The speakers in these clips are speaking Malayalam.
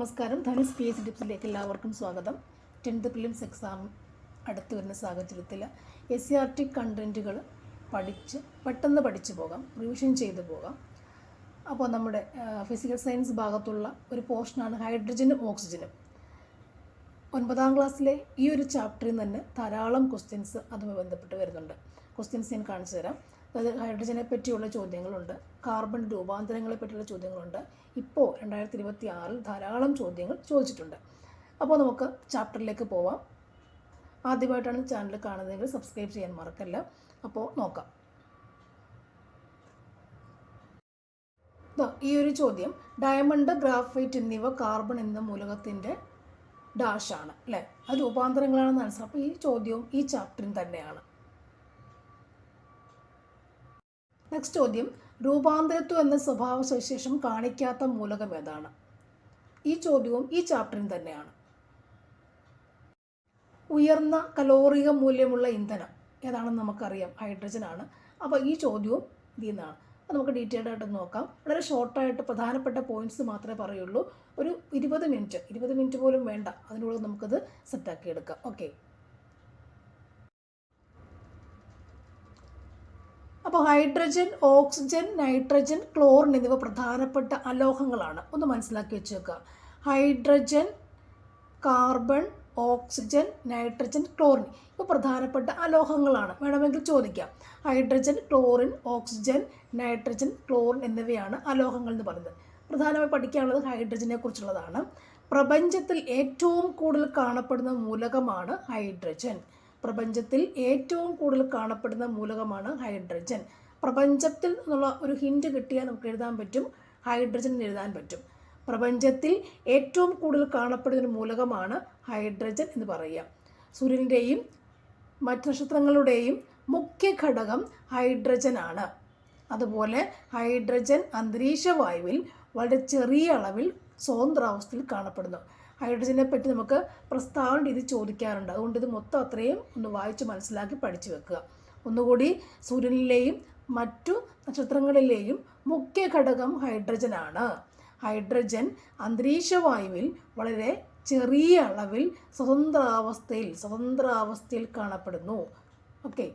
നമസ്കാരം. ധനുസ് PSC ടിപ്സിലേക്ക് എല്ലാവർക്കും സ്വാഗതം. 10th പ്രിലിംസ് എക്സാം അടുത്ത് വരുന്ന സാഹചര്യത്തിൽ SCRT കണ്ടൻറ്റുകൾ പെട്ടെന്ന് പഠിച്ചു പോകാം, റിവിഷൻ ചെയ്തു പോകാം. അപ്പോൾ നമ്മുടെ ഫിസിക്കൽ സയൻസ് ഭാഗത്തുള്ള ഒരു പോർഷനാണ് ഹൈഡ്രജനും ഓക്സിജനും. 9ാം ക്ലാസ്സിലെ ഈ ഒരു ചാപ്റ്ററിൽ തന്നെ ധാരാളം ക്വസ്റ്റ്യൻസ് അതുമായി ബന്ധപ്പെട്ട് വരുന്നുണ്ട്. ക്വസ്റ്റ്യൻസ് ഞാൻ കാണിച്ചു തരാം. അതായത് ഹൈഡ്രജനെ പറ്റിയുള്ള ചോദ്യങ്ങളുണ്ട്, കാർബൺ രൂപാന്തരങ്ങളെ പറ്റിയുള്ള ചോദ്യങ്ങളുണ്ട്. ഇപ്പോൾ 2026 ധാരാളം ചോദ്യങ്ങൾ ചോദിച്ചിട്ടുണ്ട്. അപ്പോൾ നമുക്ക് ചാപ്റ്ററിലേക്ക് പോവാം. ആദ്യമായിട്ടാണ് ചാനൽ കാണുന്നതെങ്കിൽ സബ്സ്ക്രൈബ് ചെയ്യാൻ മറക്കല്ല. അപ്പോൾ നോക്കാം. ഈ ഒരു ചോദ്യം, ഡയമണ്ട്, ഗ്രാഫൈറ്റ് എന്നിവ കാർബൺ എന്ന മൂലകത്തിൻ്റെ ഡാഷാണ് അല്ലേ, അത് രൂപാന്തരങ്ങളാണെന്ന് മനസ്സിലാവും. അപ്പോൾ ഈ ചോദ്യവും ഈ ചാപ്റ്ററും തന്നെയാണ്. നെക്സ്റ്റ് ചോദ്യം, രൂപാന്തരത്വം എന്ന സ്വഭാവ സവിശേഷം കാണിക്കാത്ത മൂലകം ഏതാണ്? ഈ ചോദ്യവും ഈ ചാപ്റ്ററിൽ തന്നെയാണ്. ഉയർന്ന കലോറിക മൂല്യമുള്ള ഇന്ധനം ഏതാണെന്ന് നമുക്കറിയാം, ഹൈഡ്രജനാണ്. അപ്പോൾ ഈ ചോദ്യവും ഇതിൽ നിന്നാണ്. അപ്പോൾ നമുക്ക് ഡീറ്റെയിൽഡ് ആയിട്ട് നോക്കാം. വളരെ ഷോർട്ടായിട്ട് പ്രധാനപ്പെട്ട പോയിന്റ്സ് മാത്രമേ പറയുള്ളൂ. ഒരു 20 മിനിറ്റ് പോലും വേണ്ട, അതിനുള്ളിൽ നമുക്കത് സെറ്റാക്കി എടുക്കാം. ഓക്കെ. അപ്പോൾ ഹൈഡ്രജൻ, ഓക്സിജൻ, നൈട്രജൻ, ക്ലോറിൻ എന്നിവ പ്രധാനപ്പെട്ട അലോഹങ്ങളാണ്. ഒന്ന് മനസ്സിലാക്കി വെച്ചേക്കുക. Hydrogen, carbon, oxygen, nitrogen, chlorine ഇവ പ്രധാനപ്പെട്ട അലോഹങ്ങളാണ്. വേണമെങ്കിൽ ചോദിക്കാം. Hydrogen, chlorine, oxygen, nitrogen, chlorine എന്നിവയാണ് അലോഹങ്ങൾ എന്ന് പറയുന്നത്. പ്രധാനമായി പഠിക്കാനുള്ളത് ഹൈഡ്രജനെ കുറിച്ചുള്ളതാണ്. പ്രപഞ്ചത്തിൽ ഏറ്റവും കൂടുതൽ കാണപ്പെടുന്ന മൂലകമാണ് ഹൈഡ്രജൻ. പ്രപഞ്ചത്തിൽ ഏറ്റവും കൂടുതൽ കാണപ്പെടുന്ന മൂലകമാണ് ഹൈഡ്രജൻ. പ്രപഞ്ചത്തിൽ എന്നുള്ള ഒരു ഹിൻറ്റ് കിട്ടിയാൽ നമുക്ക് എഴുതാൻ പറ്റും, ഹൈഡ്രജൻ എഴുതാൻ പറ്റും. പ്രപഞ്ചത്തിൽ ഏറ്റവും കൂടുതൽ കാണപ്പെടുന്ന ഒരു മൂലകമാണ് ഹൈഡ്രജൻ എന്ന് പറയുക. സൂര്യൻ്റെയും മറ്റ് നക്ഷത്രങ്ങളുടെയും മുഖ്യ ഘടകം ഹൈഡ്രജനാണ്. അതുപോലെ ഹൈഡ്രജൻ അന്തരീക്ഷവായുവിൽ വളരെ ചെറിയ അളവിൽ സ്വതന്ത്രാവസ്ഥയിൽ കാണപ്പെടുന്നു. ഹൈഡ്രജനെ പറ്റി നമുക്ക് പ്രസ്താവന രീതി ചോദിക്കാറുണ്ട്. അതുകൊണ്ട് ഇത് മൊത്തം അത്രയും ഒന്ന് വായിച്ച് മനസ്സിലാക്കി പഠിച്ചു വെക്കുക. ഒന്നുകൂടി, സൂര്യനിലെയും മറ്റു നക്ഷത്രങ്ങളിലെയും മുഖ്യ ഘടകം ഹൈഡ്രജനാണ്. ഹൈഡ്രജൻ അന്തരീക്ഷവായുവിൽ വളരെ ചെറിയ അളവിൽ സ്വതന്ത്രാവസ്ഥയിൽ കാണപ്പെടുന്നു. ഓക്കെ.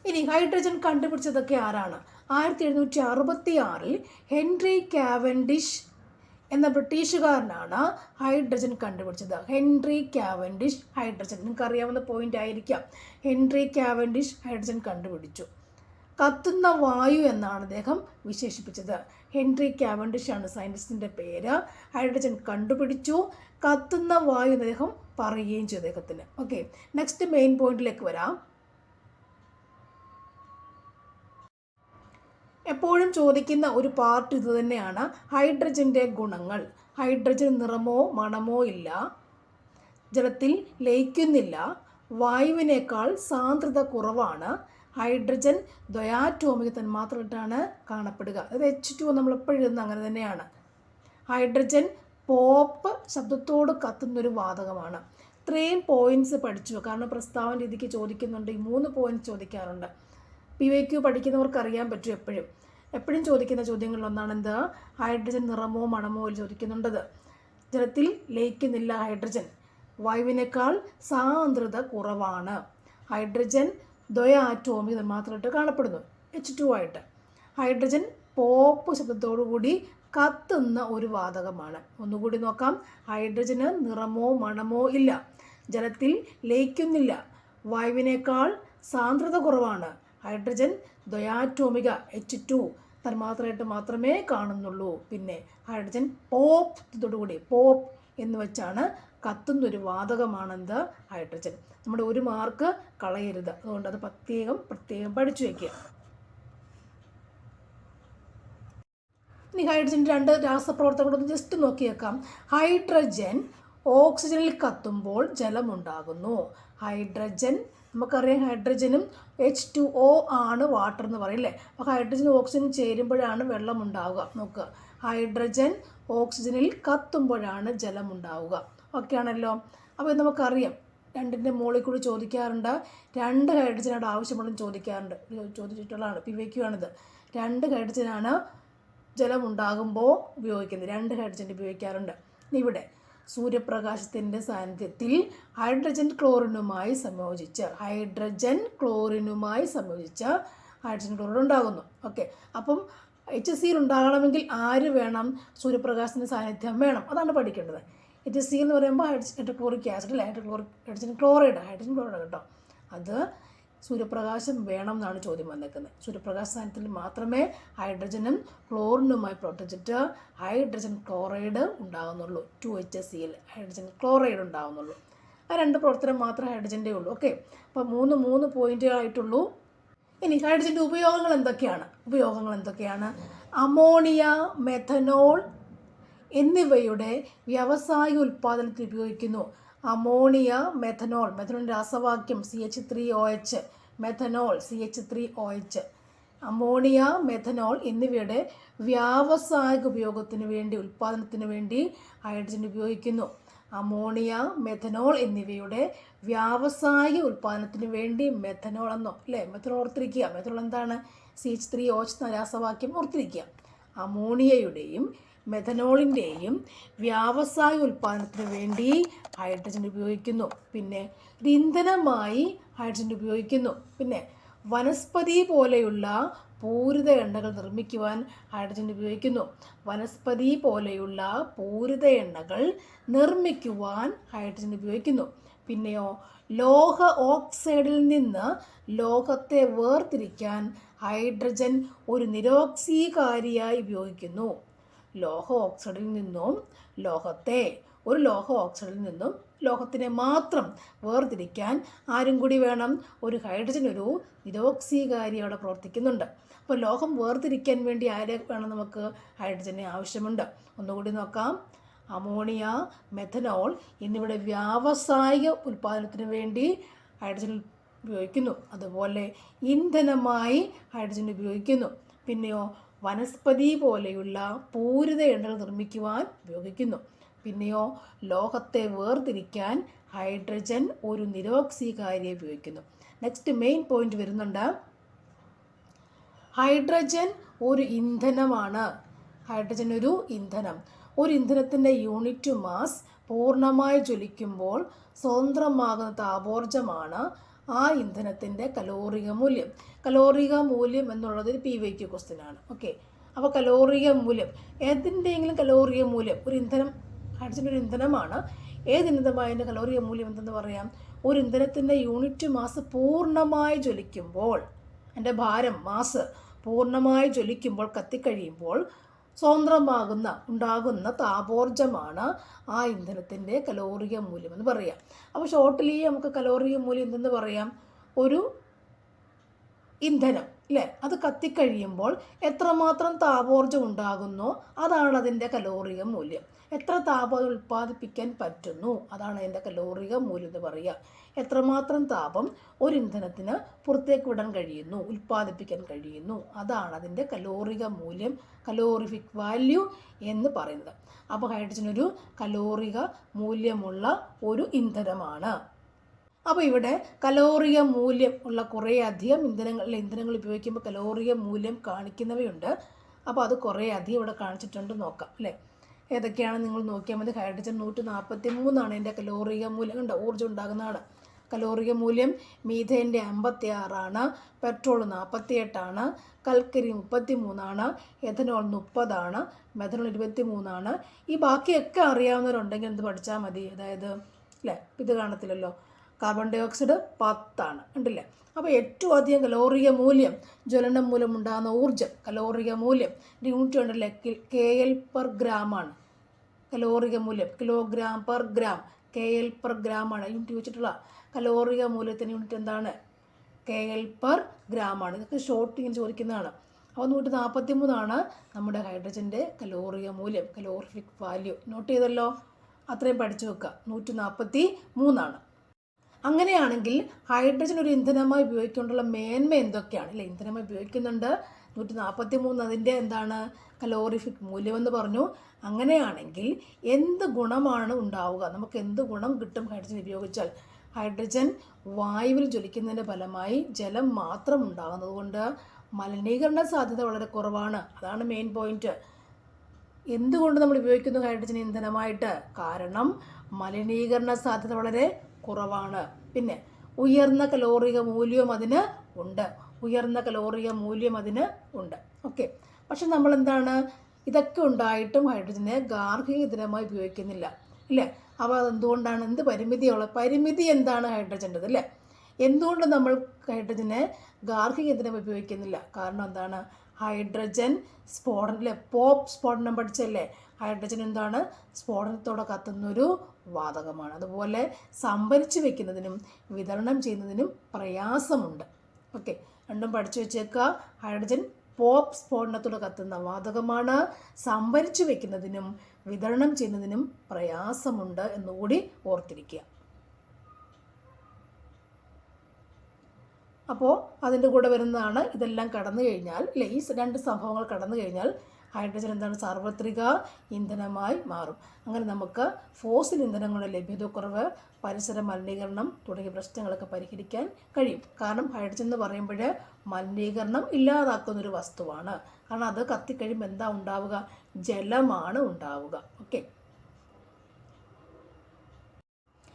ഇനി ഹൈഡ്രജൻ കണ്ടുപിടിച്ചതൊക്കെ ആരാണ്? 1766 ഹെൻറി കാവൻഡിഷ് എന്ന ബ്രിട്ടീഷുകാരനാണ് ഹൈഡ്രജൻ കണ്ടുപിടിച്ചത്. ഹെൻറി കാവൻഡിഷ് ഹൈഡ്രജൻ, നിങ്ങൾക്കറിയാവുന്ന പോയിന്റ് ആയിരിക്കാം. ഹെൻറി കാവൻഡിഷ് ഹൈഡ്രജൻ കണ്ടുപിടിച്ചു. കത്തുന്ന വായു എന്നാണ് അദ്ദേഹം വിശേഷിപ്പിച്ചത്. ഹെൻറി കാവൻഡിഷ് ആണ് സയൻറ്റിസ്റ്റിൻ്റെ പേര്. ഹൈഡ്രജൻ കണ്ടുപിടിച്ചു, കത്തുന്ന വായു എന്ന് അദ്ദേഹം പറയുകയും ചെയ്തു അദ്ദേഹത്തിന്. ഓക്കെ. നെക്സ്റ്റ് മെയിൻ പോയിന്റിലേക്ക് വരാം. എപ്പോഴും ചോദിക്കുന്ന ഒരു പാർട്ട് ഇത് തന്നെയാണ്, ഹൈഡ്രജൻ്റെ ഗുണങ്ങൾ. ഹൈഡ്രജൻ നിറമോ മണമോ ഇല്ല, ജലത്തിൽ ലയിക്കുന്നില്ല, വായുവിനേക്കാൾ സാന്ദ്രത കുറവാണ്, ഹൈഡ്രജൻ ദ്വയാറ്റോമിക തന്മാത്രയായിട്ടാണ് കാണപ്പെടുക. അതായത് H2 നമ്മളെപ്പോഴും എഴുതുന്നത് അങ്ങനെ തന്നെയാണ്. ഹൈഡ്രജൻ പോപ്പ് ശബ്ദത്തോട് കത്തുന്നൊരു വാതകമാണ്. ഇത്രയും പോയിന്റ്സ് പഠിച്ചു, കാരണം പ്രസ്താവന രീതിക്ക് ചോദിക്കുന്നുണ്ട്. ഈ 3 പോയിന്റ്സ് ചോദിക്കാറുണ്ട്. PYQ പഠിക്കുന്നവർക്ക് അറിയാൻ പറ്റും. എപ്പോഴും ചോദിക്കുന്ന ചോദ്യങ്ങളിലൊന്നാണ് എന്ത്? ഹൈഡ്രജൻ നിറമോ മണമോ ചോദിക്കുന്നുണ്ടത്. ജലത്തിൽ ലയിക്കുന്നില്ല ഹൈഡ്രജൻ, വായുവിനേക്കാൾ സാന്ദ്രത കുറവാണ്, ഹൈഡ്രജൻ ദ്വയാറ്റോമിക തന്മാത്രയായിട്ട് കാണപ്പെടുന്നു, H2 ആയിട്ട്. ഹൈഡ്രജൻ പോപ്പ് ശബ്ദത്തോടുകൂടി കത്തുന്ന ഒരു വാതകമാണ്. ഒന്നുകൂടി നോക്കാം. ഹൈഡ്രജന് നിറമോ മണമോ ഇല്ല, ജലത്തിൽ ലയിക്കുന്നില്ല, വായുവിനേക്കാൾ സാന്ദ്രത കുറവാണ്, ഹൈഡ്രജൻ ദ്വയാറ്റോമിക H2 തന്മാത്രയായിട്ട് മാത്രമേ കാണുന്നുള്ളൂ. പിന്നെ ഹൈഡ്രജൻ പോപ്പ് എന്ന് വെച്ചാണ് കത്തുന്നൊരു വാതകമാണെന്ത്? ഹൈഡ്രജൻ. നമ്മുടെ 1 മാർക്ക് കളയരുത്, അതുകൊണ്ട് അത് പ്രത്യേകം പഠിച്ചു വയ്ക്കുക. ഇനി ഹൈഡ്രജൻ്റെ 2 രാസപ്രവർത്തനങ്ങളൊന്ന് ജസ്റ്റ് നോക്കിയേക്കാം. ഹൈഡ്രജൻ ഓക്സിജനിൽ കത്തുമ്പോൾ ജലമുണ്ടാകുന്നു. ഹൈഡ്രജൻ നമുക്കറിയാം, ഹൈഡ്രജനും H2O ആണ് വാട്ടർ എന്ന് പറയും അല്ലേ. അപ്പോൾ ഹൈഡ്രജനും ഓക്സിജനും ചേരുമ്പോഴാണ് വെള്ളം ഉണ്ടാവുക. നോക്കുക, ഹൈഡ്രജൻ ഓക്സിജനിൽ കത്തുമ്പോഴാണ് ജലം ഉണ്ടാവുക. ഓക്കെ ആണല്ലോ. അപ്പോൾ നമുക്കറിയാം, 2ൻ്റെ മുകളിൽ കൂടി ചോദിക്കാറുണ്ട്. 2 ഹൈഡ്രജനാണ് ആവശ്യമുള്ളതെന്ന് ചോദിച്ചിട്ടുള്ളതാണ്. PYQ ആണിത്. 2 ഹൈഡ്രജനാണ് ജലം ഉണ്ടാകുമ്പോൾ ഉപയോഗിക്കുന്നത്. 2 ഹൈഡ്രജൻ ഉപയോഗിക്കാറുണ്ട്. ഇവിടെ സൂര്യപ്രകാശത്തിൻ്റെ സാന്നിധ്യത്തിൽ ഹൈഡ്രജൻ ക്ലോറിനുമായി സംയോജിച്ച് ഹൈഡ്രജൻ ക്ലോറൈഡ് ഉണ്ടാകുന്നു. ഓക്കെ, അപ്പം HCl ഉണ്ടാകണമെങ്കിൽ ആര് വേണം? സൂര്യപ്രകാശത്തിൻ്റെ സാന്നിധ്യം വേണം. അതാണ് പഠിക്കേണ്ടത്. HCl എന്ന് പറയുമ്പോൾ ഹൈഡ്രോക്ലോറിക് ആസിഡ് അല്ല, ഹൈഡ്രജൻ ക്ലോറൈഡ് കേട്ടോ. അത് സൂര്യപ്രകാശം വേണം എന്നാണ് ചോദ്യം വന്നേക്കുന്നത്. സൂര്യപ്രകാശ സാന്നിധ്യത്തിൽ മാത്രമേ ഹൈഡ്രജനും ക്ലോറിനുമായി പ്രവർത്തിച്ചിട്ട് ഹൈഡ്രജൻ ക്ലോറൈഡ് ഉണ്ടാകുന്നുള്ളൂ. 2HCl ഹൈഡ്രജൻ ക്ലോറൈഡ് ഉണ്ടാകുന്നുള്ളൂ. ആ 2 പ്രവർത്തനം മാത്രമേ ഹൈഡ്രജൻ്റെ ഉള്ളൂ. ഓക്കെ, അപ്പോൾ 3 പോയിന്റുകളായിട്ടുള്ളൂ. ഇനി ഹൈഡ്രജൻ്റെ ഉപയോഗങ്ങൾ എന്തൊക്കെയാണ്? അമോണിയ, മെഥനോൾ എന്നിവയുടെ വ്യാവസായിക ഉൽപ്പാദനത്തിൽ ഉപയോഗിക്കുന്നു. അമോണിയ, മെഥനോളിൻ്റെ രാസവാക്യം CH3OH, methanol CH3OH. Ammonia, methanol എന്നിവയുടെ വ്യാവസായിക ഉൽപ്പാദനത്തിന് വേണ്ടി ഹൈഡ്രജൻ ഉപയോഗിക്കുന്നു. അമോണിയ, മെഥനോൾ എന്നിവയുടെ വ്യാവസായിക ഉൽപ്പാദനത്തിന് വേണ്ടി മെഥനോൾ എന്നോ മെഥനോൾ ഓർത്തിരിക്കുക. മെഥനോൾ എന്താണ്? CH3OH എന്ന രാസവാക്യം ഓർത്തിരിക്കുക. അമോണിയയുടെയും മെഥനോളിൻ്റെയും വ്യാവസായിക ഉൽപ്പാദനത്തിന് വേണ്ടി ഹൈഡ്രജൻ ഉപയോഗിക്കുന്നു. പിന്നെ ഒരു ഇന്ധനമായി ഹൈഡ്രജൻ ഉപയോഗിക്കുന്നു. പിന്നെ വനസ്പതി പോലെയുള്ള പൂരിത എണ്ണകൾ നിർമ്മിക്കുവാൻ ഹൈഡ്രജൻ ഉപയോഗിക്കുന്നു. ഹൈഡ്രജൻ ഉപയോഗിക്കുന്നു. പിന്നെയോ ലോഹ ഓക്സൈഡിൽ നിന്ന് ലോഹത്തെ വേർതിരിക്കാൻ ഹൈഡ്രജൻ ഒരു നിരോക്സീകാരിയായി ഉപയോഗിക്കുന്നു. ലോഹ ഓക്സൈഡിൽ നിന്നും ലോഹത്തിനെ മാത്രം വേർതിരിക്കാൻ ആരും കൂടി വേണം? ഒരു ഹൈഡ്രജൻ ഒരു നിരോക്സീകാരി അവിടെ പ്രവർത്തിക്കുന്നുണ്ട്. അപ്പോൾ ലോഹം വേർതിരിക്കാൻ വേണ്ടി ആരെ വേണം? നമുക്ക് ഹൈഡ്രജനെ ആവശ്യമുണ്ട്. ഒന്നുകൂടി നോക്കാം. അമോണിയ, മെഥനോൾ എന്നിവയുടെ വ്യാവസായിക ഉൽപ്പാദനത്തിന് വേണ്ടി ഹൈഡ്രജൻ ഉപയോഗിക്കുന്നു. അതുപോലെ ഇന്ധനമായി ഹൈഡ്രജൻ ഉപയോഗിക്കുന്നു. പിന്നെയോ വനസ്പതി പോലെയുള്ള പൂരിത എണ്ണകൾ നിർമ്മിക്കുവാൻ ഉപയോഗിക്കുന്നു. പിന്നെയോ ലോഹത്തെ വേർതിരിക്കാൻ ഹൈഡ്രജൻ ഒരു നിരോക്സീകാരിയെ ഉപയോഗിക്കുന്നു. നെക്സ്റ്റ് മെയിൻ പോയിന്റ് വരുന്നുണ്ട്. ഹൈഡ്രജൻ ഒരു ഇന്ധനമാണ്. ഒരു ഇന്ധനത്തിൻ്റെ യൂണിറ്റ് മാസ് പൂർണ്ണമായി ജ്വലിക്കുമ്പോൾ സ്വതന്ത്രമാകുന്ന താപോർജ്ജമാണ് ആ ഇന്ധനത്തിൻ്റെ കലോറിക മൂല്യം എന്നുള്ളത് ഒരു PYQ ക്വസ്റ്റ്യൻ ആണ്. ഓക്കെ, അപ്പോൾ കലോറിക മൂല്യം ഏതിൻ്റെയെങ്കിലും കലോറിക മൂല്യം ഹൈഡ്രജൻ ഒരു ഇന്ധനമാണ്. ഏത് ഇന്ധനമായതിൻ്റെ കലോറിക മൂല്യം എന്തെന്ന് പറയാം? ഒരു ഇന്ധനത്തിൻ്റെ യൂണിറ്റ് മാസ് പൂർണ്ണമായി ജ്വലിക്കുമ്പോൾ, അതിൻ്റെ ഭാരം മാസ് പൂർണ്ണമായി ജ്വലിക്കുമ്പോൾ കത്തിക്കഴിയുമ്പോൾ ഉണ്ടാകുന്ന താപോർജ്ജമാണ് ആ ഇന്ധനത്തിൻ്റെ കലോറിക മൂല്യം എന്ന് പറയാം. അപ്പോൾ ഷോർട്ട്ലി നമുക്ക് കലോറിക മൂല്യം എന്തെന്ന് പറയാം? ഒരു ഇന്ധനം അത് കത്തിക്കഴിയുമ്പോൾ എത്രമാത്രം താപോർജ്ജം ഉണ്ടാകുന്നോ അതാണ് അതിൻ്റെ കലോറിക മൂല്യം. എത്ര താപം ഉൽപ്പാദിപ്പിക്കാൻ പറ്റുന്നു അതാണ് അതിൻ്റെ കലോറിക മൂല്യം എന്ന് പറയുക. എത്രമാത്രം താപം ഒരു ഇന്ധനത്തിന് പുറത്തേക്ക് വിടാൻ കഴിയുന്നു, ഉൽപ്പാദിപ്പിക്കാൻ കഴിയുന്നു, അതാണ് അതിൻ്റെ കലോറിക മൂല്യം, കലോറിഫിക് വാല്യൂ എന്ന് പറയുന്നത്. അപ്പോൾ ഹൈഡ്രജൻ ഒരു കലോറിക മൂല്യമുള്ള ഒരു ഇന്ധനമാണ്. അപ്പോൾ ഇവിടെ കലോറിക മൂല്യം ഉള്ള കുറേ അധികം ഇന്ധനങ്ങൾ ഉപയോഗിക്കുമ്പോൾ കലോറിക മൂല്യം കാണിക്കുന്നവയുണ്ട്. അപ്പോൾ അത് കുറേ അധികം ഇവിടെ കാണിച്ചിട്ടുണ്ട്, നോക്കാം ഏതൊക്കെയാണ് നിങ്ങൾ നോക്കിയാൽ മതി. ഹൈഡ്രജൻ 143 എൻ്റെ കലോറിക മൂല്യം. കണ്ടോ, ഊർജ്ജം ഉണ്ടാകുന്നതാണ്. കലോറിക മൂല്യം മീഥേൻ്റെ 56, പെട്രോൾ 48, കൽക്കരി 33, എഥനോൾ 30, മെഥനോൾ 23. ഈ ബാക്കിയൊക്കെ അറിയാവുന്നവരുണ്ടെങ്കിൽ എന്ത് പഠിച്ചാൽ മതി, അതായത് ഇത് കാണത്തില്ലല്ലോ, കാർബൺ ഡൈ ഓക്സൈഡ് 10 ഉണ്ടല്ലേ. അപ്പോൾ ഏറ്റവും അധികം കലോറിക മൂല്യം, ജ്വലനം മൂലം ഉണ്ടാകുന്ന ഊർജ്ജം, കലോറിക മൂല്യം യൂണിറ്റ് ഉണ്ടല്ലേ, kL/g ആണ്. കലോറിക മൂല്യം kg/g, kL/g ആണ് യൂണിറ്റ് വെച്ചിട്ടുള്ള. കലോറിക മൂല്യത്തിന് യൂണിറ്റ് എന്താണ്? kL/g ആണ്. ഇതൊക്കെ ഷോർട്ട് ഇങ്ങനെ ചോദിക്കുന്നതാണ്. അപ്പോൾ 143 നമ്മുടെ ഹൈഡ്രജൻ്റെ കലോറിക മൂല്യം, കലോറിഫിക് വാല്യൂ. നോട്ട് ചെയ്തല്ലോ, അത്രയും പഠിച്ചു വെക്കുക. 143. അങ്ങനെയാണെങ്കിൽ ഹൈഡ്രജൻ ഒരു ഇന്ധനമായി ഉപയോഗിക്കൊണ്ടുള്ള മേന്മ എന്തൊക്കെയാണ്? ഇന്ധനമായി ഉപയോഗിക്കുന്നുണ്ട്. 143 അതിൻ്റെ എന്താണ്? കലോറിഫിക് മൂല്യമെന്ന് പറഞ്ഞു. അങ്ങനെയാണെങ്കിൽ എന്ത് ഗുണമാണ് ഉണ്ടാവുക? നമുക്ക് എന്ത് ഗുണം കിട്ടും ഹൈഡ്രജൻ ഉപയോഗിച്ചാൽ? ഹൈഡ്രജൻ വായുവിൽ ജ്വലിക്കുന്നതിൻ്റെ ഫലമായി ജലം മാത്രം ഉണ്ടാകുന്നത് കൊണ്ട് മലിനീകരണ സാധ്യത വളരെ കുറവാണ്. അതാണ് മെയിൻ പോയിന്റ്. എന്തുകൊണ്ട് നമ്മൾ ഉപയോഗിക്കുന്നു ഹൈഡ്രജൻ ഇന്ധനമായിട്ട്? കാരണം മലിനീകരണ സാധ്യത വളരെ കുറവാണ്. പിന്നെ ഉയർന്ന കലോറിക മൂല്യവും അതിന് ഉണ്ട്. ഓക്കെ. പക്ഷെ നമ്മൾ എന്താണ്, ഇതൊക്കെ ഉണ്ടായിട്ടും ഹൈഡ്രജനെ ഗാർഹിക ഇന്ധനമായി ഉപയോഗിക്കുന്നില്ല അല്ലേ? അപ്പോൾ അതെന്തുകൊണ്ടാണ്? പരിമിതി എന്താണ് ഹൈഡ്രജൻ്റെത് അല്ലേ? എന്തുകൊണ്ട് നമ്മൾ ഹൈഡ്രജനെ ഗാർഹിക ഇന്ധനം ഉപയോഗിക്കുന്നില്ല? കാരണം എന്താണ്? ഹൈഡ്രജൻ പോപ്പ് സ്ഫോടനം പഠിച്ചല്ലേ? ഹൈഡ്രജൻ എന്താണ്? സ്ഫോടനത്തോടെ കത്തുന്നൊരു വാതകമാണ്. അതുപോലെ സംഭരിച്ചു വെക്കുന്നതിനും വിതരണം ചെയ്യുന്നതിനും പ്രയാസമുണ്ട്. ഓക്കെ, രണ്ടും പഠിച്ചു വെച്ചേക്കുക. ഹൈഡ്രജൻ പോപ്പ് സ്ഫോടനത്തോടെ കത്തുന്ന വാതകമാണ്. സംഭരിച്ചു വെക്കുന്നതിനും വിതരണം ചെയ്യുന്നതിനും പ്രയാസമുണ്ട് എന്നുകൂടി ഓർത്തിരിക്കുക. അപ്പോൾ അതിൻ്റെ കൂടെ വരുന്നതാണ് ഇതെല്ലാം കടന്നു കഴിഞ്ഞാൽ അല്ലേ, ഈ രണ്ട് സംഭവങ്ങൾ കടന്നു കഴിഞ്ഞാൽ ഹൈഡ്രജൻ എന്താണ്? സാർവത്രിക ഇന്ധനമായി മാറും. അങ്ങനെ നമുക്ക് ഫോസിൽ ഇന്ധനങ്ങളുടെ ലഭ്യതക്കുറവ്, പരിസര മലിനീകരണം തുടങ്ങിയ പ്രശ്നങ്ങളൊക്കെ പരിഹരിക്കാൻ കഴിയും. കാരണം ഹൈഡ്രജൻ എന്ന് പറയുമ്പോൾ മലിനീകരണം ഇല്ലാതാക്കുന്നൊരു വസ്തുവാണ്. കാരണം അത് കത്തിക്കഴിയുമ്പോൾ എന്താ ഉണ്ടാവുക? ജലമാണ് ഉണ്ടാവുക. ഓക്കെ.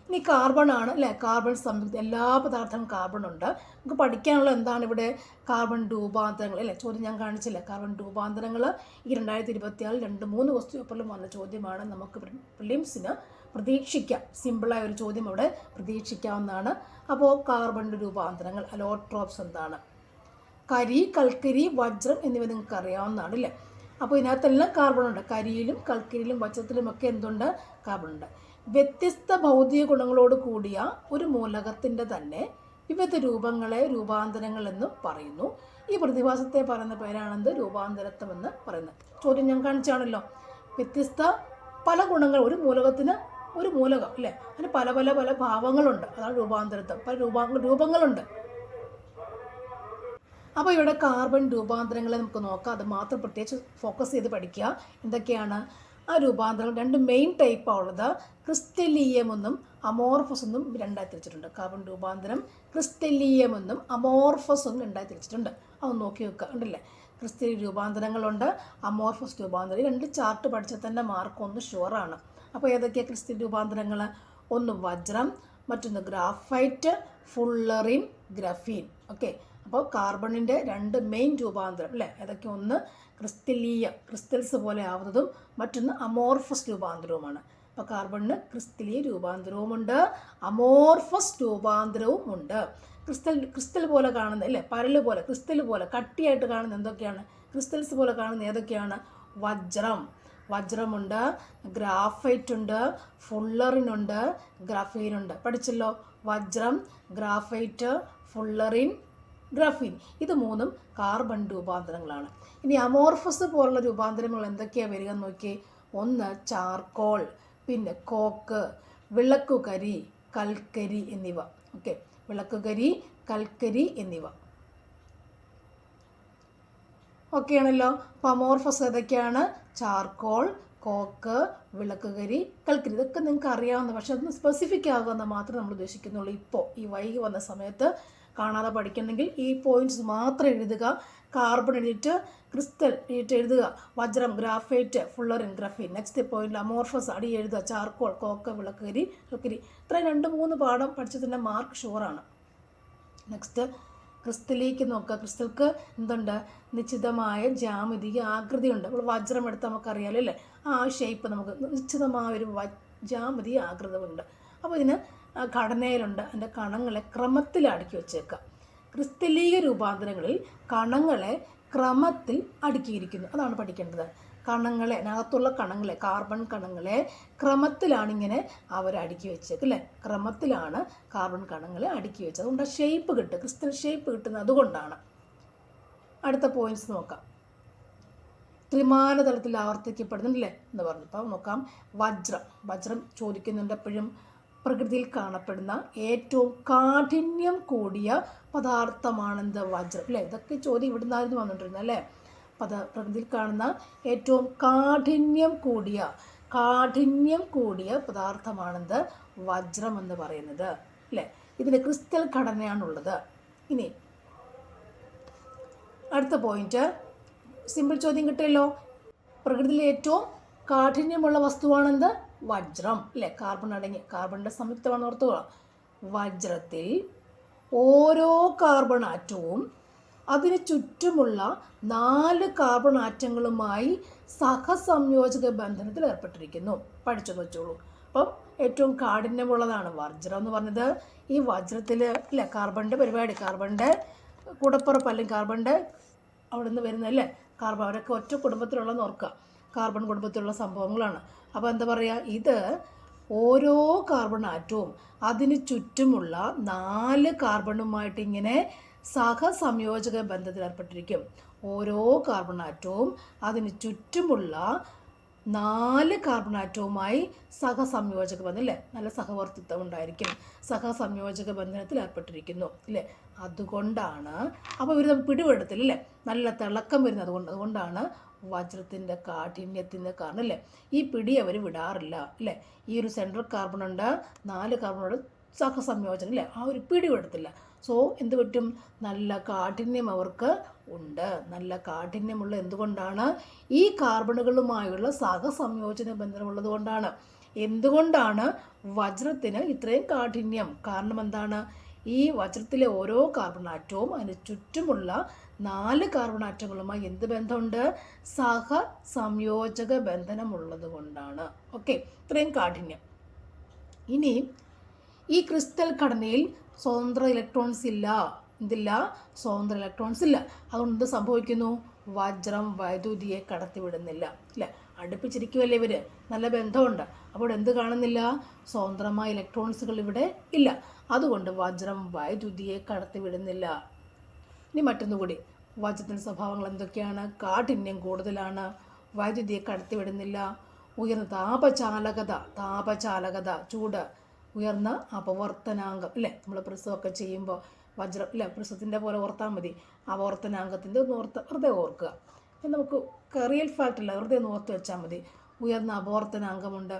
ഇനി കാർബൺ ആണ് അല്ലേ? കാർബൺ സംയുക്ത എല്ലാ പദാർത്ഥങ്ങളും കാർബൺ ഉണ്ട്. നമുക്ക് പഠിക്കാനുള്ള എന്താണ് ഇവിടെ? കാർബൺ രൂപാന്തരങ്ങൾ അല്ലേ? ചോദ്യം ഞാൻ കാണിച്ചില്ല. കാർബൺ രൂപാന്തരങ്ങൾ ഈ 2024 2-3 ക്വസ്റ്റ്യൻ പേപ്പറിലും വന്ന ചോദ്യമാണ്. നമുക്ക് പ്രിലിംസിന് പ്രതീക്ഷിക്കാം. സിമ്പിളായ ഒരു ചോദ്യം ഇവിടെ പ്രതീക്ഷിക്കാവുന്നതാണ്. അപ്പോൾ കാർബണിൻ്റെ രൂപാന്തരങ്ങൾ അലോട്രോപ്സ് എന്താണ്? കരി, കൽക്കരി, വജ്രം എന്നിവ നിങ്ങൾക്ക് അറിയാവുന്നതാണ് അല്ലേ? അപ്പോൾ ഇതിനകത്തെല്ലാം കാർബൺ ഉണ്ട്. കരിയിലും കൽക്കരിയിലും വജ്രത്തിലും ഒക്കെ എന്തുണ്ട്? കാർബൺ ഉണ്ട്. വ്യത്യസ്ത ഭൗതിക ഗുണങ്ങളോട് കൂടിയ ഒരു മൂലകത്തിൻ്റെ തന്നെ വിവിധ രൂപാന്തരങ്ങൾ എന്നും പറയുന്നു. ഈ പ്രതിഭാസത്തെ പറയുന്ന പേരാണെന്ത്? രൂപാന്തരത്വം എന്ന് പറയുന്നത്. ചോദ്യം ഞാൻ കാണിച്ചാണല്ലോ. വ്യത്യസ്ത പല ഗുണങ്ങൾ ഒരു മൂലകത്തിന്, ഒരു മൂലകം അല്ലേ, അതിന് പല പല പല ഭാവങ്ങളുണ്ട്. അതാണ് രൂപാന്തരത്വം. പല രൂപങ്ങളുണ്ട്. അപ്പോൾ ഇവിടെ കാർബൺ രൂപാന്തരങ്ങളെ നമുക്ക് നോക്കാം. അത് മാത്രം പ്രത്യേകിച്ച് ഫോക്കസ് ചെയ്ത് പഠിക്കുക. എന്തൊക്കെയാണ് ആ രൂപാന്തരങ്ങൾ? രണ്ട് മെയിൻ ടൈപ്പാണ് ഉള്ളത്. ക്രിസ്റ്റലീയം എന്നും അമോർഫസ് എന്നും രണ്ടായി തിരിച്ചിട്ടുണ്ട്. കാർബൺ രൂപാന്തരം ക്രിസ്റ്റലീയം എന്നും അമോർഫസ് എന്നും രണ്ടായി തിരിച്ചിട്ടുണ്ട്. അതൊന്ന് നോക്കി വെക്കുക. ഉണ്ടല്ലേ? ക്രിസ്റ്റലീയ രൂപാന്തരങ്ങളുണ്ട്, അമോർഫസ് രൂപാന്തരം. 2 ചാർട്ട് പഠിച്ചാൽ തന്നെ മാർക്ക് ഒന്ന് ഷുവറാണ്. അപ്പോൾ ഏതൊക്കെയാണ് ക്രിസ്റ്റലീയ രൂപാന്തരങ്ങൾ? ഒന്ന് വജ്രം, മറ്റൊന്ന് ഗ്രാഫൈറ്റ്, ഫുള്ളറിൻ, ഗ്രഫീൻ. ഓക്കെ. അപ്പോൾ കാർബണിൻ്റെ 2 മെയിൻ രൂപാന്തരം അല്ലേ? ഏതൊക്കെ? ഒന്ന് ക്രിസ്റ്റൽസ് പോലെ ആവുന്നതും മറ്റൊന്ന് അമോർഫസ് രൂപാന്തരവുമാണ്. അപ്പോൾ കാർബണിന് ക്രിസ്റ്റലീയ രൂപാന്തരവുമുണ്ട്, അമോർഫസ് രൂപാന്തരവുമുണ്ട്. ക്രിസ്റ്റൽ പോലെ കാണുന്ന അല്ലേ, പരല് പോലെ, ക്രിസ്റ്റൽ പോലെ കട്ടിയായിട്ട് കാണുന്ന എന്തൊക്കെയാണ്? ക്രിസ്റ്റൽസ് പോലെ കാണുന്ന ഏതൊക്കെയാണ്? വജ്രമുണ്ട്, ഗ്രാഫൈറ്റ് ഉണ്ട്, ഫുള്ളറിനുണ്ട്, ഗ്രഫീനുണ്ട്. പഠിച്ചല്ലോ. വജ്രം, ഗ്രാഫൈറ്റ്, ഫുള്ളറിൻ, ഗ്രഫീൻ. ഇത് 3 കാർബൺ രൂപാന്തരങ്ങളാണ്. ഇനി അമോർഫസ് പോലുള്ള രൂപാന്തരങ്ങൾ എന്തൊക്കെയാണ് വരിക എന്ന് നോക്കി. ഒന്ന് ചാർക്കോൾ, പിന്നെ കോക്ക്, വിളക്കുകരി, കൽക്കരി എന്നിവ. ഓക്കെ. വിളക്കുകരി, കൽക്കരി എന്നിവ. ഓക്കെ ആണല്ലോ. അപ്പോൾ അമോർഫസ് ഏതൊക്കെയാണ്? ചാർക്കോൾ, കോക്ക്, വിളക്കുകരി, കൽക്കരി. ഇതൊക്കെ നിങ്ങൾക്ക് അറിയാവുന്ന, പക്ഷെ അതൊന്ന് സ്പെസിഫിക് ആകുമെന്ന് മാത്രമേ നമ്മൾ ഉദ്ദേശിക്കുന്നുള്ളൂ. ഇപ്പോൾ ഈ വൈകി വന്ന സമയത്ത് കാണാതെ പഠിക്കണമെങ്കിൽ ഈ പോയിന്റ്സ് മാത്രം എഴുതുക. കാർബൺ എഴുതിയിട്ട് ക്രിസ്റ്റൽ എഴുതുക. വജ്രം, ഗ്രാഫൈറ്റ്, ഫുള്ളറിൻ, ഗ്രഫീൻ. നെക്സ്റ്റ് പോയിന്റിൽ അമോർഫസ് അടി എഴുതുക. ചാർക്കോൾ, കോക്ക്, വിളക്കരി, കൽക്കരി. ഇത്രയും 2-3 പാഠം പഠിച്ചതിൻ്റെ മാർക്ക് ഷുവറാണ്. നെക്സ്റ്റ് ക്രിസ്റ്റലിലേക്ക് നോക്കുക. ക്രിസ്റ്റൽക്ക് എന്തുണ്ട്? നിശ്ചിതമായ ജാമിതീയ ആകൃതിയുണ്ട്. നമ്മൾ വജ്രം എടുത്ത് നമുക്കറിയാലോ അല്ലേ? ആ ഷേപ്പ് നമുക്ക് നിശ്ചിതമായ ഒരു ജാമിതീയ ആകൃതമുണ്ട്. അപ്പോൾ ഇതിന് ഘടനയിലുണ്ട്. അതിൻ്റെ കണങ്ങളെ ക്രമത്തിൽ അടുക്കി വെച്ചേക്കുക. ക്രിസ്റ്റലീയ രൂപാന്തരങ്ങളിൽ കണങ്ങളെ ക്രമത്തിൽ അടുക്കിയിരിക്കുന്നു. അതാണ് പഠിക്കേണ്ടത്. അതിനകത്തുള്ള കണങ്ങളെ, കാർബൺ കണങ്ങളെ ക്രമത്തിലാണ് ഇങ്ങനെ അവർ അടുക്കി വെച്ചേക്ക് അല്ലേ? ക്രമത്തിലാണ് കാർബൺ കണങ്ങളെ അടുക്കി വെച്ചത്. അതുകൊണ്ട് ഷേപ്പ് കിട്ടും, ക്രിസ്റ്റൽ ഷേപ്പ് കിട്ടുന്നത് അതുകൊണ്ടാണ്. അടുത്ത പോയിന്റ്സ് നോക്കാം. ത്രിമാന തലത്തിൽ ആവർത്തിക്കപ്പെടുന്നുണ്ടല്ലേ എന്ന് പറഞ്ഞു. അപ്പോൾ നോക്കാം. വജ്രം ചോദിക്കുന്നുണ്ട് എപ്പോഴും. പ്രകൃതിയിൽ കാണപ്പെടുന്ന ഏറ്റവും കാഠിന്യം കൂടിയ പദാർത്ഥമാണെന്ത്? വജ്രം അല്ലേ? ഇതൊക്കെ ചോദ്യം ഇവിടെ നിന്നായിരുന്നു വന്നിട്ടിരുന്നത് അല്ലേ? പ്രകൃതിയിൽ കാണുന്ന ഏറ്റവും കാഠിന്യം കൂടിയ പദാർത്ഥമാണെന്ത്? വജ്രം എന്ന് പറയുന്നത് അല്ലേ? ഇതിന് ക്രിസ്റ്റൽ ഘടനയാണുള്ളത്. ഇനി അടുത്ത പോയിന്റ്, സിമ്പിൾ ചോദ്യം കിട്ടിയല്ലോ. പ്രകൃതിയിലെ ഏറ്റവും കാഠിന്യമുള്ള വസ്തുവാണെന്ത്? വജ്രം അല്ലേ? കാർബൺ അടങ്ങി, കാർബണിൻ്റെ സംയുക്തമാണ് ഓർത്തുക. വജ്രത്തിൽ ഓരോ കാർബൺ ആറ്റവും അതിന് ചുറ്റുമുള്ള 4 കാർബൺ ആറ്റങ്ങളുമായി സഹസംയോജക ബന്ധനത്തിൽ ഏർപ്പെട്ടിരിക്കുന്നു. പഠിച്ചു വെച്ചോളൂ. അപ്പം ഏറ്റവും കാഠിന്യമുള്ളതാണ് വജ്രം എന്ന് പറഞ്ഞത്. ഈ വജ്രത്തിൽ അല്ലേ കാർബണിൻ്റെ പരിപാടി, കാർബണിൻ്റെ കൂടപ്പുറപ്പ് അല്ലെങ്കിൽ കാർബണിൻ്റെ അവിടെ നിന്ന് വരുന്നതല്ലേ കാർബൺ, അവരൊക്കെ ഒറ്റ കുടുംബത്തിലുള്ളതെന്ന് ഓർക്കുക. കാർബൺ കുടുംബത്തിലുള്ള സംഭവങ്ങളാണ്. അപ്പോൾ എന്താ പറയുക, ഇത് ഓരോ കാർബൺ ആറ്റവും അതിന് ചുറ്റുമുള്ള 4 കാർബണുമായിട്ട് ഇങ്ങനെ സഹസംയോജക ബന്ധത്തിൽ ഏർപ്പെട്ടിരിക്കും. ഓരോ കാർബൺ ആറ്റവും അതിന് ചുറ്റുമുള്ള 4 കാർബൺ ആറ്റവുമായി സഹസംയോജക ബന്ധം അല്ലേ, നല്ല സഹവർത്തിത്വം ഉണ്ടായിരിക്കും, സഹസംയോജക ബന്ധനത്തിൽ ഏർപ്പെട്ടിരിക്കുന്നു അല്ലേ. അതുകൊണ്ടാണ് അപ്പോൾ ഇവർ പിടിപെടുത്തില്ല അല്ലേ, നല്ല തിളക്കം വരുന്നത്. അതുകൊണ്ടാണ് വജ്രത്തിൻ്റെ കാഠിന്യത്തിൻ്റെ കാരണം അല്ലേ. ഈ പിടി അവർ വിടാറില്ല അല്ലേ. ഈ ഒരു സെൻട്രൽ കാർബൺ ഉണ്ട്, 4 കാർബണോട് സഹസംയോജനം അല്ലേ, ആ ഒരു പിടി വിടത്തില്ല. സോ എന്ത് പറ്റും, നല്ല കാഠിന്യം അവർക്ക് ഉണ്ട്. നല്ല കാഠിന്യമുള്ള എന്തുകൊണ്ടാണ്? ഈ കാർബണുകളുമായുള്ള സഹസംയോജന ബന്ധനമുള്ളത് കൊണ്ടാണ്. എന്തുകൊണ്ടാണ് വജ്രത്തിന് ഇത്രയും കാഠിന്യം? കാരണം എന്താണ്? ഈ വജ്രത്തിലെ ഓരോ കാർബൺ ആറ്റവും അതിന് ചുറ്റുമുള്ള 4 കാർബൺ ആറ്റങ്ങളുമായി എന്ത് ബന്ധമുണ്ട്? സഹസംയോജക ബന്ധനമുള്ളത് കൊണ്ടാണ്. ഓക്കെ, ഇത്രയും കാഠിന്യം. ഇനി ഈ ക്രിസ്റ്റൽ ഘടനയിൽ സ്വതന്ത്ര ഇലക്ട്രോൺസ് ഇല്ല. എന്തില്ല? സ്വതന്ത്ര ഇലക്ട്രോൺസ് ഇല്ല. അതുകൊണ്ട് എന്ത് സംഭവിക്കുന്നു? വജ്രം വൈദ്യുതിയെ കടത്തിവിടുന്നില്ല അല്ലേ. അടുപ്പിച്ചിരിക്കുമല്ലേ ഇവർ, നല്ല ബന്ധമുണ്ട്. അപ്പോൾ എന്ത് കാണുന്നില്ല? സ്വതന്ത്രമായ ഇലക്ട്രോൺസുകൾ ഇവിടെ ഇല്ല. അതുകൊണ്ട് വജ്രം വൈദ്യുതിയെ കടത്തിവിടുന്നില്ല. ഇനി മറ്റൊന്നുകൂടി, വജ്രത്തിൻ്റെ സ്വഭാവങ്ങൾ എന്തൊക്കെയാണ്? കാഠിന്യം കൂടുതലാണ്, വൈദ്യുതിയെ കടത്തിവിടുന്നില്ല, ഉയർന്ന താപചാലകത ചൂട്, ഉയർന്ന അപവർത്തനാംഗം അല്ലേ. നമ്മൾ പ്രിസമൊക്കെ ചെയ്യുമ്പോൾ വജ്രം ഇല്ല, പ്രിസത്തിൻ്റെ പോലെ ഓർത്താൽ മതി. അപവർത്തനാംഗത്തിൻ്റെ ഒന്ന് വെറുതെ ഓർക്കുക. നമുക്ക് റിയൽ ഫാക്റ്റ് അല്ല, വെറുതെ ഒന്ന് ഓർത്ത് വെച്ചാൽ മതി. ഉയർന്ന അപവർത്തനാംഗമുണ്ട്.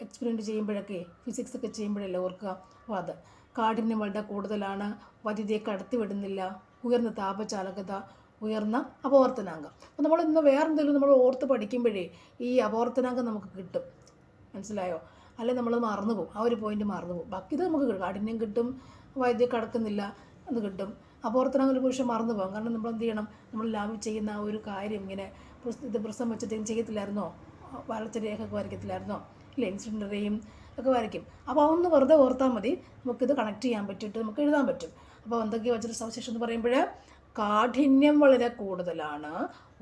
എക്സ്പെരിമെൻറ്റ് ചെയ്യുമ്പോഴൊക്കെ ഫിസിക്സ് ഒക്കെ ചെയ്യുമ്പോഴല്ലേ ഓർക്കുക. അപ്പോൾ അത് കാഠിന്യം വളരെ കൂടുതലാണ്, വൈദ്യുതിയെ കടത്തിവിടുന്നില്ല, ഉയർന്ന താപചാലകത, ഉയർന്ന അപവർത്തനാംഗം. അപ്പോൾ നമ്മൾ ഇന്ന് വേറെ എന്തെങ്കിലും നമ്മൾ ഓർത്ത് പഠിക്കുമ്പോഴേ ഈ അപവർത്തനാംഗം നമുക്ക് കിട്ടും. മനസ്സിലായോ? അല്ലെങ്കിൽ നമ്മൾ മറന്നു പോകും, ആ ഒരു പോയിന്റ് മറന്നു പോകും. ബാക്കി ഇത് നമുക്ക് കിട്ടും, കാഠിന്യം കിട്ടും, വൈദ്യുതി കടക്കുന്നില്ല എന്ന് കിട്ടും. അപവർത്തനാംഗം ഒരു പക്ഷേ മറന്നു പോകും. കാരണം നമ്മൾ എന്ത് ചെയ്യണം, നമ്മൾ ലാബിൽ ചെയ്യുന്ന ആ ഒരു കാര്യം ഇങ്ങനെ ഇത് പ്രസം വെച്ചിട്ട് ചെയ്യത്തില്ലായിരുന്നോ, വരച്ച രേഖയൊക്കെ വരയ്ക്കത്തില്ലായിരുന്നോ ഇല്ലേ, ഇൻസിഡൻ്ററിയും ഒക്കെ വരയ്ക്കും. അപ്പോൾ അതൊന്ന് വെറുതെ ഓർത്താൽ മതി, നമുക്കിത് കണക്ട് ചെയ്യാൻ പറ്റിയിട്ട് നമുക്ക് എഴുതാൻ പറ്റും. അപ്പോൾ എന്തൊക്കെയാണ് വജ്ര സവിശേഷം എന്ന് പറയുമ്പോൾ, കാഠിന്യം വളരെ കൂടുതലാണ്,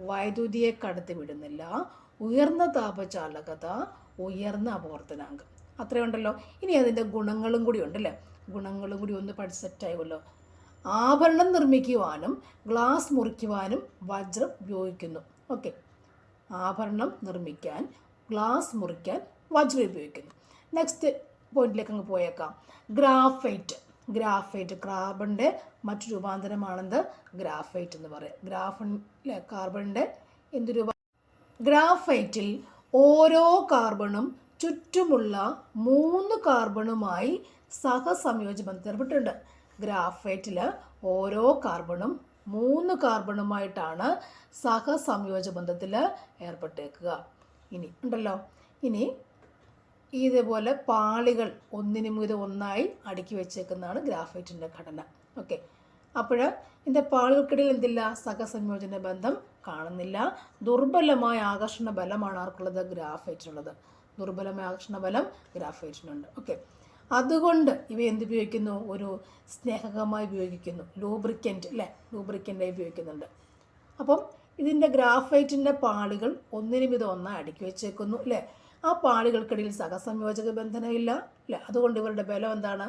വൈദ്യുതിയെ കടത്തിവിടുന്നില്ല, ഉയർന്ന താപചാലകത, ഉയർന്ന അപവർത്തനാംഗം. അത്രയുണ്ടല്ലോ. ഇനി അതിൻ്റെ ഗുണങ്ങളും കൂടി ഉണ്ടല്ലേ, ഗുണങ്ങളും കൂടി ഒന്ന് പഠിച്ച് സെറ്റായുമല്ലോ. ആഭരണം നിർമ്മിക്കുവാനും ഗ്ലാസ് മുറിക്കുവാനും വജ്രം ഉപയോഗിക്കുന്നു. ഓക്കെ, ആഭരണം നിർമ്മിക്കാൻ, ഗ്ലാസ് മുറിക്കാൻ വജ്രം ഉപയോഗിക്കുന്നു. നെക്സ്റ്റ് പോയിന്റിലേക്ക് അങ്ങ് പോയേക്കാം. ഗ്രാഫൈറ്റ് കാർബണിൻ്റെ മറ്റു രൂപാന്തരമാണെന്ത്? ഗ്രാഫൈറ്റ് എന്ന് പറയാം. കാർബണിൻ്റെ എന്ത് രൂപ? ഗ്രാഫൈറ്റിൽ ഓരോ കാർബണും ചുറ്റുമുള്ള 3 കാർബണുമായി സഹസംയോജന ബന്ധത്തിൽ ഏർപ്പെട്ടിട്ടുണ്ട്. ഗ്രാഫൈറ്റിൽ ഓരോ കാർബണും 3 കാർബണുമായിട്ടാണ് സഹസംയോജക ബന്ധത്തിൽ ഏർപ്പെട്ടേക്കുക. ഇനി ഉണ്ടല്ലോ, ഇനി ഇതേപോലെ പാളികൾ ഒന്നിനു മുകളിൽ ഒന്നായി അടുക്കി വെച്ചേക്കുന്നതാണ് ഗ്രാഫൈറ്റിൻ്റെ ഘടന. ഓക്കെ, അപ്പോൾ ഇതിൻ്റെ പാളികൾക്കിടയിൽ എന്തില്ല? സഹസംയോജന ബന്ധം കാണുന്നില്ല. ദുർബലമായ ആകർഷണ ബലമാണ് ആർക്കുള്ളത്? ഗ്രാഫൈറ്റിനുള്ളത്. ദുർബലമായ ആകർഷണ ബലം ഗ്രാഫൈറ്റിനുണ്ട്. ഓക്കെ, അതുകൊണ്ട് ഇവ എന്തുപയോഗിക്കുന്നു? ഒരു സ്നേഹകമായി ഉപയോഗിക്കുന്നു, ലൂബ്രിക്കൻ്റ് അല്ലേ, ലൂബ്രിക്കൻ്റായി ഉപയോഗിക്കുന്നുണ്ട്. അപ്പം ഇതിൻ്റെ ഗ്രാഫൈറ്റിൻ്റെ പാളികൾ ഒന്നിനു മിതം ഒന്നായി അടുക്കി വെച്ചേക്കുന്നു അല്ലേ. ആ പാളികൾക്കിടയിൽ സഹസംയോജക ബന്ധനമില്ല അല്ലേ. അതുകൊണ്ട് ഇവരുടെ ബലം എന്താണ്?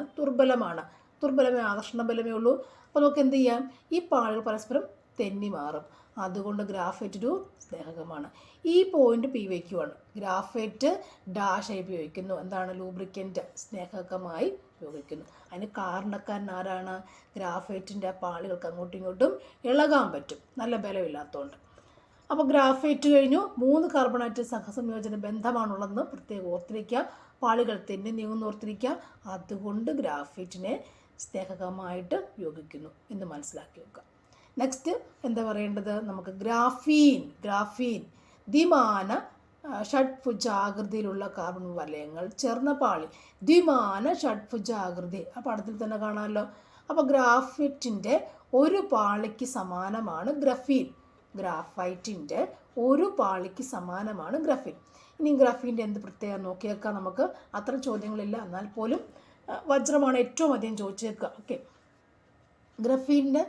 ദുർബലമായ ആകർഷണ ബലമേ ഉള്ളൂ. അപ്പോൾ നമുക്ക് എന്ത് ചെയ്യാം? ഈ പാളികൾ പരസ്പരം തെന്നി മാറും. അതുകൊണ്ട് ഗ്രാഫൈറ്റ് ഒരു സ്നേഹകമാണ്. ഈ പോയിന്റ് PYQ ആണ്. ഗ്രാഫൈറ്റ് ഡാഷായി ഉപയോഗിക്കുന്നു. എന്താണ്? ലൂബ്രിക്കൻ്റ്, സ്നേഹകമായി ഉപയോഗിക്കുന്നു. അതിന് കാരണക്കാരൻ ആരാണ്? ഗ്രാഫൈറ്റിൻ്റെ പാളികൾക്ക് അങ്ങോട്ടും ഇങ്ങോട്ടും ഇളകാൻ പറ്റും, നല്ല ബലമില്ലാത്തതുകൊണ്ട്. അപ്പോൾ ഗ്രാഫൈറ്റ് കഴിഞ്ഞു. 3 കാർബണാറ്റ് സഹസംയോജന ബന്ധമാണുള്ളതെന്ന് പ്രത്യേകം ഓർത്തിരിക്കുക. പാളികൾ തെന്നി നീങ്ങുന്ന ഓർത്തിരിക്കുക. അതുകൊണ്ട് ഗ്രാഫൈറ്റിനെ സ്നേഹകമായിട്ട് ഉപയോഗിക്കുന്നു എന്ന് മനസ്സിലാക്കി വെക്കുക. നെക്സ്റ്റ് എന്താ പറയേണ്ടത്, നമുക്ക് ഗ്രാഫീൻ ദ്വിമാന ഷഡ്ഭുജാകൃതിയിലുള്ള കാർബൺ വലയങ്ങൾ ചേർന്ന പാളി. ദ്വിമാന ഷഡ്ഭുജാകൃതി ആ പടത്തിൽ തന്നെ കാണാമല്ലോ. അപ്പോൾ ഗ്രാഫൈറ്റിൻ്റെ ഒരു പാളിക്ക് സമാനമാണ് ഗ്രാഫൈറ്റിൻ്റെ ഒരു പാളിക്ക് സമാനമാണ് ഗ്രഫീൻ. ഇനി ഗ്രഫീൻ്റെ എന്ത് പ്രത്യേകം നോക്കിയേക്കാം നമുക്ക്. അത്ര ചോദ്യങ്ങളില്ല, എന്നാൽ പോലും വജ്രമാണ് ഏറ്റവും അധികം ചോദിച്ചേക്കുക. ഓക്കെ, ഗ്രഫീൻ്റെ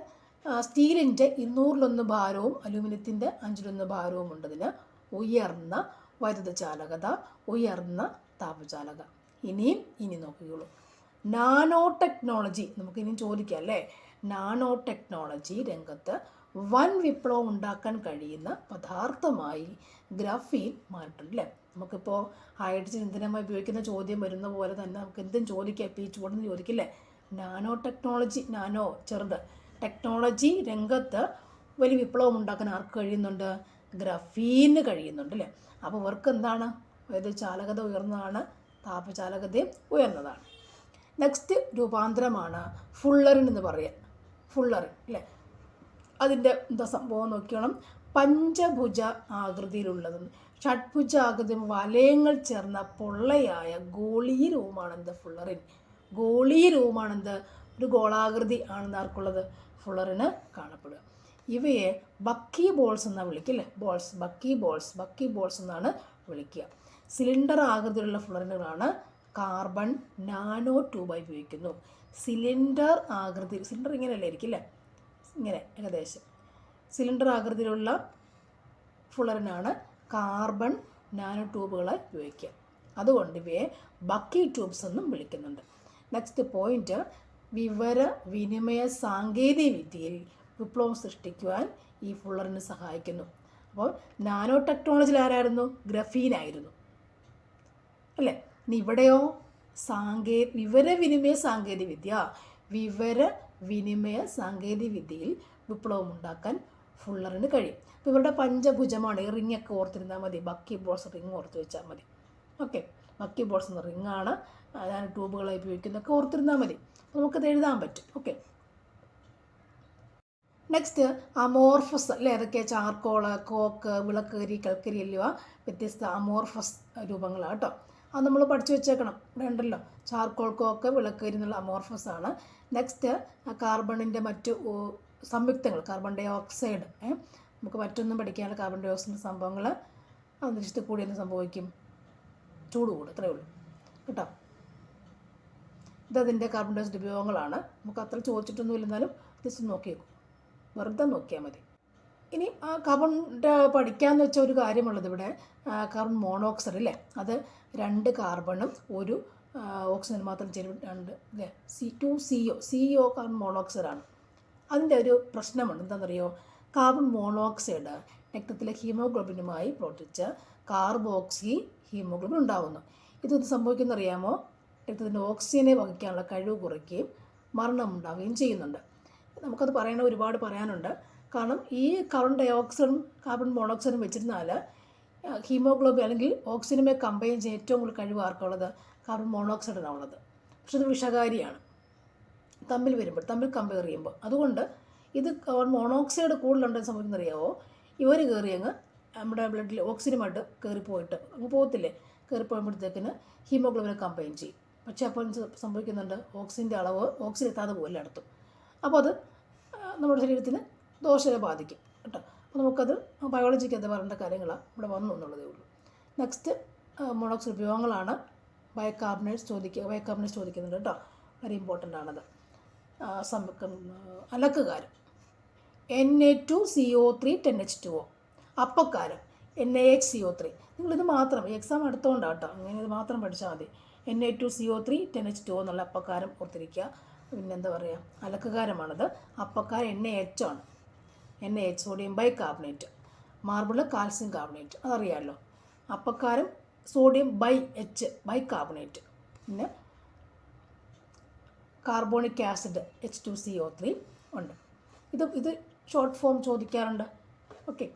സ്റ്റീലിൻ്റെ 200 ഭാരവും അലൂമിനിയത്തിൻ്റെ 5 ഭാരവും ഉണ്ടതിന്. ഉയർന്ന വൈദ്യുത ചാലകത, ഉയർന്ന താപചാലക. ഇനി നോക്കുകയുള്ളൂ. നാനോ ടെക്നോളജി നമുക്കിനി ചോദിക്കാം അല്ലേ. നാനോ ടെക്നോളജി രംഗത്ത് വൻ വിപ്ലവം ഉണ്ടാക്കാൻ കഴിയുന്ന പദാർത്ഥമായി ഗ്രഫീൻ മാറിയിട്ടുണ്ട് അല്ലേ. നമുക്കിപ്പോൾ ഹൈഡ്രജൻ ഇന്ധനമായി ഉപയോഗിക്കുന്ന ചോദ്യം വരുന്ന പോലെ തന്നെ നമുക്ക് എന്തും ചോദിക്കാം. ഇപ്പോൾ ഈ ചൂടെന്ന് ചോദിക്കില്ലേ. നാനോ ടെക്നോളജി, നാനോ ചെറുത്, ടെക്നോളജി രംഗത്ത് വലിയ വിപ്ലവം ഉണ്ടാക്കാൻ ആർക്ക് കഴിയുന്നുണ്ട്? ഗ്രഫീന് കഴിയുന്നുണ്ട് അല്ലേ. അപ്പോൾ ഇവർക്ക് എന്താണ്? അതായത് ചാലകത ഉയർന്നതാണ്, താപചാലകതയും ഉയർന്നതാണ്. നെക്സ്റ്റ് രൂപാന്തരമാണ് ഫുള്ളറിൻ എന്ന് പറയുക. ഫുള്ളറിൻ അല്ലേ. അതിൻ്റെ എന്താ സംഭവം നോക്കണം. പഞ്ചഭുജ ആകൃതിയിലുള്ളതും ഷഡ്ഭുജ ആകൃതി വലയങ്ങൾ ചേർന്ന പൊള്ളയായ ഗോളീയ രൂപമാണെന്ത്? ഫുള്ളറിൻ. ഗോളീയ രൂപമാണെന്ത്? ഒരു ഗോളാകൃതി ആണെന്ന് ആർക്കുള്ളത്? ഫുള്ളറിന് കാണപ്പെടുക. ഇവയെ ബക്കി ബോൾസ് എന്നാണ് വിളിക്കില്ലേ. ബക്കി ബോൾസ് എന്നാണ് വിളിക്കുക. സിലിണ്ടർ ആകൃതിയിലുള്ള ഫ്ലറിനുകളാണ് കാർബൺ നാനോ ട്യൂബായി ഉപയോഗിക്കുന്നു. സിലിണ്ടർ ഇങ്ങനെയല്ലേ ഇരിക്കില്ലേ, ഇങ്ങനെ ഏകദേശം സിലിണ്ടർ ആകൃതിയിലുള്ള ഫ്ലറിനാണ് കാർബൺ നാനോ ട്യൂബുകളായി ഉപയോഗിക്കുക. അതുകൊണ്ട് ഇവയെ ബക്കി ട്യൂബ്സ് എന്നും വിളിക്കുന്നുണ്ട്. നെക്സ്റ്റ് പോയിന്റ്, വിവര വിനിമയ സാങ്കേതിക വിദ്യയിൽ വിപ്ലവം സൃഷ്ടിക്കുവാൻ ഈ ഫുള്ളറിന് സഹായിക്കുന്നു. അപ്പോൾ നാനോ ടെക്നോളജിയിൽ ആരായിരുന്നു? ഗ്രഫീനായിരുന്നു അല്ലേ. ഇനി ഇവിടെയോ വിവരവിനിമയ സാങ്കേതിക വിദ്യയിൽ വിപ്ലവം ഉണ്ടാക്കാൻ ഫുള്ളറിന് കഴിയും. അപ്പോൾ ഇവരുടെ പഞ്ചഭുജമാണ്. ഈ റിങ്ങൊക്കെ ഓർത്തിരുന്നാൽ മതി. ബക്കി ബോൾസ് റിങ് ഓർത്ത് വെച്ചാൽ മതി. ഓക്കെ, ബക്കി ബോൾസ് എന്ന റിങ്ങാണ് ഞാൻ ട്യൂബുകളായി ഉപയോഗിക്കുന്നതൊക്കെ ഓർത്തിരുന്നാൽ മതി. അപ്പോൾ നമുക്കത് എഴുതാൻ പറ്റും. ഓക്കെ, നെക്സ്റ്റ് അമോർഫസ് അല്ലേ. ഏതൊക്കെ? ചാർക്കോള്, കോക്ക്, വിളക്കരി, കൽക്കരി എന്നിവ വ്യത്യസ്ത അമോർഫസ് രൂപങ്ങളാണ് കേട്ടോ. അത് നമ്മൾ പഠിച്ചു വെച്ചേക്കണം. ഇവിടെ ഉണ്ടല്ലോ, ചാർക്കോൾ, കോക്ക്, വിളക്കരി എന്നുള്ള അമോർഫസ് ആണ്. നെക്സ്റ്റ് കാർബണിൻ്റെ മറ്റു സംയുക്തങ്ങൾ, കാർബൺ ഡൈ ഓക്സൈഡ്. നമുക്ക് മറ്റൊന്നും പഠിക്കാനുള്ള കാർബൺ ഡൈ ഓക്സൈഡിൻ്റെ സംഭവങ്ങൾ അന്തരീക്ഷത്തിൽ കൂടി എന്ന് സംഭവിക്കും? ചൂട് കൂടും, അത്രയേ ഉള്ളൂ കേട്ടോ. ഇതതിൻ്റെ കാർബൺ ഡൈ ഓക്സൈഡ് ഉപയോഗങ്ങളാണ്. നമുക്ക് അത്ര ചോദിച്ചിട്ടൊന്നുമില്ല, എന്നാലും ജസ്റ്റ് നോക്കിയേക്കും, വെറുതെ നോക്കിയാൽ മതി. ഇനി കാർബൺ പഠിക്കാമെന്ന് വെച്ച ഒരു കാര്യമുള്ളത് ഇവിടെ, കാർബൺ മോണോക്സൈഡ് അല്ലേ. അത് 2 കാർബണും 1 ഓക്സിജൻ മാത്രം ചേരും, 2 അല്ലേ. CO കാർബൺ മോണോക്സൈഡാണ്. അതിൻ്റെ ഒരു പ്രശ്നമുണ്ട്. എന്താണെന്നറിയോ? കാർബൺ മോണോക്സൈഡ് രക്തത്തിലെ ഹീമോഗ്ലോബിനുമായി പ്രവർത്തിച്ച് കാർബോക്സി ഹീമോഗ്ലോബിൻ ഉണ്ടാകുന്നു. ഇതൊന്ന് സംഭവിക്കുന്നറിയാമോ? രക്തത്തിൻ്റെ ഓക്സിജനെ വഹിക്കാനുള്ള കഴിവ് കുറയ്ക്കുകയും മരണമുണ്ടാവുകയും ചെയ്യുന്നുണ്ട്. നമുക്കത് ഒരുപാട് പറയാനുണ്ട്. കാരണം ഈ കാർബൺ ഡൈ ഓക്സൈഡും കാർബൺ മോണോക്സൈഡും വെച്ചിരുന്നാൽ ഹീമോഗ്ലോബിൻ അല്ലെങ്കിൽ ഓക്സിജനുമായി കമ്പൈൻ ചെയ്യാൻ ഏറ്റവും കൂടുതൽ കഴിവ് ആർക്കുള്ളത്? കാർബൺ മോണോക്സൈഡിനാണ് ഉള്ളത്. പക്ഷെ ഇത് വിഷകാരിയാണ് തമ്മിൽ കമ്പയർ ചെയ്യുമ്പോൾ. അതുകൊണ്ട് ഇത് കാർബൺ മോണോക്സൈഡ് കൂടുതലുണ്ടെന്ന് സംഭവിക്കുന്നറിയാമോ? ഇവർ കയറി അങ്ങ് നമ്മുടെ ബ്ലഡിൽ ഓക്സിജനുമായിട്ട് കയറിപ്പോയിട്ട് അങ്ങ് പോകത്തില്ലേ. കയറിപ്പോകുമ്പോഴത്തേക്കിന് ഹീമോഗ്ലോബിനെ കമ്പൈൻ ചെയ്യും. പക്ഷേ അപ്പോൾ സംഭവിക്കുന്നുണ്ട്, ഓക്സിജൻ്റെ അളവ് ഓക്സിജൻ എത്താതെ പോകില്ല അടുത്തും. അപ്പോൾ അത് നമ്മുടെ ശരീരത്തിന് ദോഷത്തെ ബാധിക്കും കേട്ടോ. അപ്പോൾ നമുക്കത് ബയോളജിക്കകത്ത് പറയേണ്ട കാര്യങ്ങളാണ് ഇവിടെ വന്നു എന്നുള്ളതേ ഉള്ളൂ. Next monoxide ഉപയോഗങ്ങളാണ്. ബൈകാർബണേറ്റ്സ് ചോദിക്കുന്നുണ്ട് കേട്ടോ. വെരി ഇമ്പോർട്ടൻ്റ് ആണത്. അലക്കുകാരം Na2CO3 10H2O. അപ്പക്കാരം NaHCO3. നിങ്ങളിത് മാത്രം എക്സാം എടുത്തുകൊണ്ടാണ് കേട്ടോ, അങ്ങനെ ഇത് മാത്രം പഠിച്ചാൽ മതി. Na2CO3 10H2O എന്നുള്ള അപ്പക്കാരം ഓർത്തിരിക്കുക. പിന്നെന്താ പറയുക, അലക്കുകാരമാണത്. അപ്പക്കാരം NaH ആണ്. NaH sodium bicarbonate. Marble calcium carbonate, അതറിയാമല്ലോ. അപ്പക്കാരം സോഡിയം ബൈകാർബണേറ്റ്. പിന്നെ കാർബോണിക് ആസിഡ് H2CO3 ഉണ്ട്. ഇത് ഷോർട്ട് ഫോം ചോദിക്കാറുണ്ട്. ഓക്കെ.